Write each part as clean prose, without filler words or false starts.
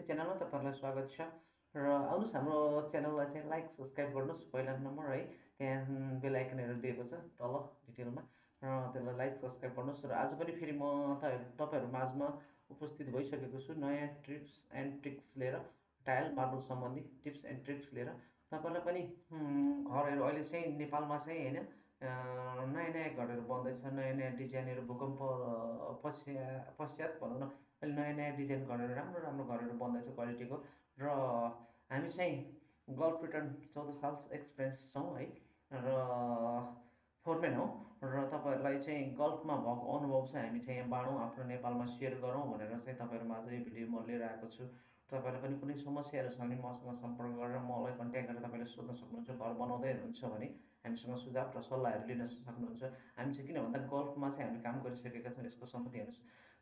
च्यानलमा तपाईहरुलाई स्वागत छ र आउनुस् हाम्रो च्यानललाई चाहिँ लाइक सब्स्क्राइब गर्नुस् पहिला नम्बर है त्यहाँ बेल आइकनहरु दिएको छ तल डिटेलमा र त्यसलाई लाइक सब्स्क्राइब गर्नुस् र आज पनि फेरि म तपाईहरु माझमा उपस्थित भइसकेको छु नयाँ टिप्स एन्ड ट्रिक्स लिएर टाइल मार्बल सम्बन्धी टिप्स एन्ड ट्रिक्स लिएर तपाईहरुलाई पनि घरहरु अहिले चाहिँ नेपालमा चाहिँ हैन नयाँ नयाँ घरहरु बन्दैछ नयाँ नयाँ डिजाइनहरु भूकम्प पश्चात भनौं न अहिले नयाँ नयाँ डिजाइन घरहरु राम्रो राम्रो घरहरु बन्दैछ क्वालिटीको र हामी चाहिँ गल्फ रिटर्न 14 साल एक्सपिरियन्स छौं है र फोरम्यान हो र तपाईहरुलाई चाहिँ गल्फमा भएको अनुभव चाहिँ हामी चाहिँ यहाँ बाँडौं आफ्नो नेपालमा शेयर गरौँ भनेर चाहिँ तपाईहरुमा आज यो भिडियो म लिएर आएको छु तपाईहरुलाई पनि कुनै समस्याहरु छ भने मसँग सम्पर्क गरेर मलाई कन्ट्याक्ट गरेर तपाईले सोध्न सक्नुहुन्छ घर बनाउँदै हुनुहुन्छ भने हामीसँग सुझाव र सल्लाहहरु लिन सक्नुहुन्छ हामी चाहिँ किन भन्दा गल्फमा चाहिँ हामी काम गरिसकेका छौं यसको सम्बन्धीहरु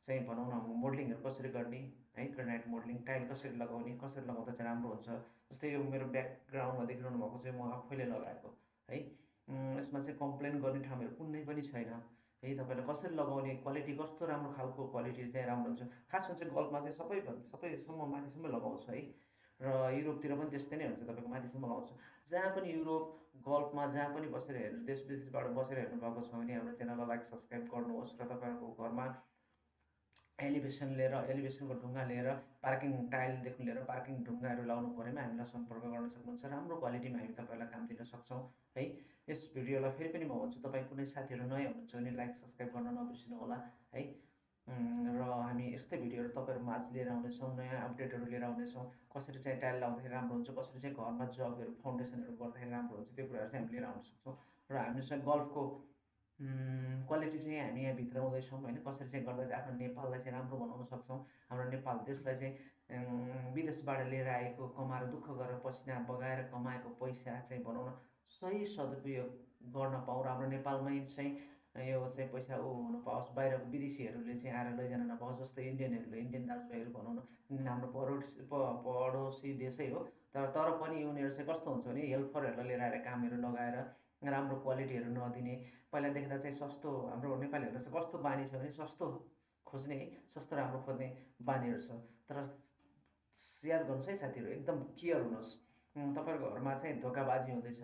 चाहिँ भनौं न मोडलिङहरु कसरी गर्ने है ग्रेनाइट मोडलिङ टाइल कसरी लगाउने कसरी लगाउँदा चाहिँ राम्रो हुन्छ जस्तै यो मेरो ब्याकग्राउन्डमा देखिरहनु भएको चाहिँ म आफैले लगाएको है यसमा चाहिँ कम्प्लेन गर्ने ठाउँहरु कुनै पनि छैन है तपाईले कसरी लगाउने क्वालिटी कस्तो राम्रो खालको क्वालिटी चाहिँ राम्रो हुन्छ खासमा चाहिँ गल्फमा चाहिँ सबैसम्म माथिसम्म लगाउँछ है र युरोपतिर पनि त्यस्तै नै हुन्छ तपाईको माथिसम्म लगाउँछ जहाँ पनि युरोप गल्फमा जहाँ पनि बसेर हेर्नु देश विदेशबाट बसेर हेर्नु भएको छ भने हाम्रो च्यानललाई लाइक सब्स्क्राइब गर्नुहोस् र तपाईहरुको घरमा एलिभेसनको ढुङ्गा लिएर पार्किङ टाइलदेखि लिएर पार्किङ ढुङ्गाहरु लाउनु परेमा हामीलाई सम्पर्क गर्न सक्नुहुन्छ राम्रो क्वालिटीमा हामी तपाईहरुलाई काम दिन सक्छौं है यस भिडियोलाई फेरि पनि म भन्छु तपाई कुनै साथीहरु नयाँ हुनुहुन्छ भने लाइक सब्स्क्राइब गर्न नबिर्सिनु होला है र हामी यस्तै भिडियोहरु तपाईहरु माझ लिएर आउने छौं नयाँ अपडेटहरु लिएर आउने छौं कसरी चाहिँ टाइल लाउँदाखेरि राम्रो हुन्छ कसरी चाहिँ घरमा जगहरु फाउन्डेसनहरु गर्दाखेरि राम्रो हुन्छ त्यो कुराहरु चाहिँ हामी लिएर आउन सक्छौं र हामीसँग गल्फको क्वालिटी चाहिँ हामी यहाँ भित्राउँदै छौं हैन कसरी चाहिँ गर्दा चाहिँ आफ्नो नेपाललाई चाहिँ राम्रो बनाउन सक्छौं हाम्रो नेपाल देशलाई चाहिँ विदेशबाट लिएर आएको कमाएर दुःख गरेर पसिना बगाएर कमाएको पैसा चाहिँ बनाउन सही सदुपयोग गर्न पाऊ र हाम्रो नेपालमै चाहिँ यो चाहिँ पैसा हुन पाओस् बाहिरको विदेशीहरुले चाहिँ आएर लैजान नपाओस् जस्तै इन्डियनहरुले इन्डियन दाजुभाइहरु भनौं न हाम्रो पडोसी देशै हो तर पनि उनीहरु चाहिँ कस्तो हुन्छ भने हेल्परहरुलाई लिएर आएर कामहरु लगाएर राम्रो क्वालिटीहरु नदिने पहिला देख्दा चाहिँ सस्तो हाम्रो नेपालीहरुले चाहिँ कस्तो बानी छ भने सस्तो खोज्ने सस्तो राम्रो खोज्ने बानीहरु छ तर याद गर्नुस् है साथीहरु एकदम केयर हुनुस् तपाईहरुको घरमा चाहिँ धोकाबाजी हुँदैछ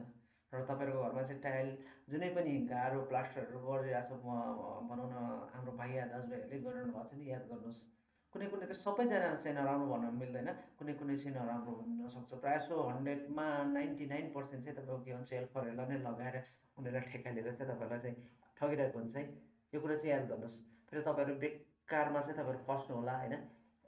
र तपाईहरुको घरमा चाहिँ टाइल जुनै पनि गाह्रो प्लास्टरहरु गरिरहेछ भनौं न हाम्रो भाइया दाजुभाइहरुले गरिरहनु भएको छ नि याद गर्नुस् कुनै कुनै त सबैजना चाहिँ नराम्रो भन्न मिल्दैन कुनै कुनै चाहिँ नराम्रो हुन सक्छ प्रायसो 100 मा 99% चाहिँ तपाईको के हुन्छ हेल्परहरुलाई नै लगाएर उनीहरुलाई ठेक्का लिएर चाहिँ तपाईहरुलाई चाहिँ ठगिरहेको हुन्छ है यो कुरा चाहिँ याद गर्नुस् फेरि तपाईहरु बेकारमा चाहिँ तपाईहरु फस्नु होला हैन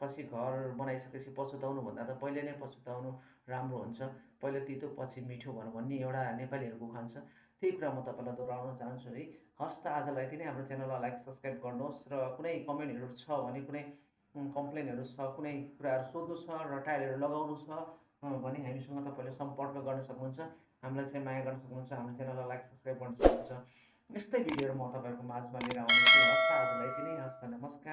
पछि घर बनाइसकेपछि पछुताउनु भन्दा त पहिले नै पछुताउनु राम्रो हुन्छ पहिले तितो पछि मिठो भन्ने एउटा नेपालीहरुको उखान छ त्यही कुरा म तपाईलाई दोहोर्याउन चाहन्छु है हस् त आजलाई यति नै हाम्रो च्यानललाई लाइक सब्स्क्राइब गर्नुहोस् र कुनै कमेन्टहरु छ भने कुनै कम्प्लेनहरु छ कुनै कुराहरु सोध्नु छ र टाइलहरु लगाउनु छ भने हामीसँग तपाईले सम्पर्क गर्न सक्नुहुन्छ हामीलाई चाहिँ माया गर्न सक्नुहुन्छ हाम्रो च्यानललाई लाइक सब्स्क्राइब गर्न सक्नुहुन्छ यस्तै भिडियोहरु म तपाईहरुको माझमा लिएर आउने छु हस् त आजलाई यति नै हस् त नमस्कार।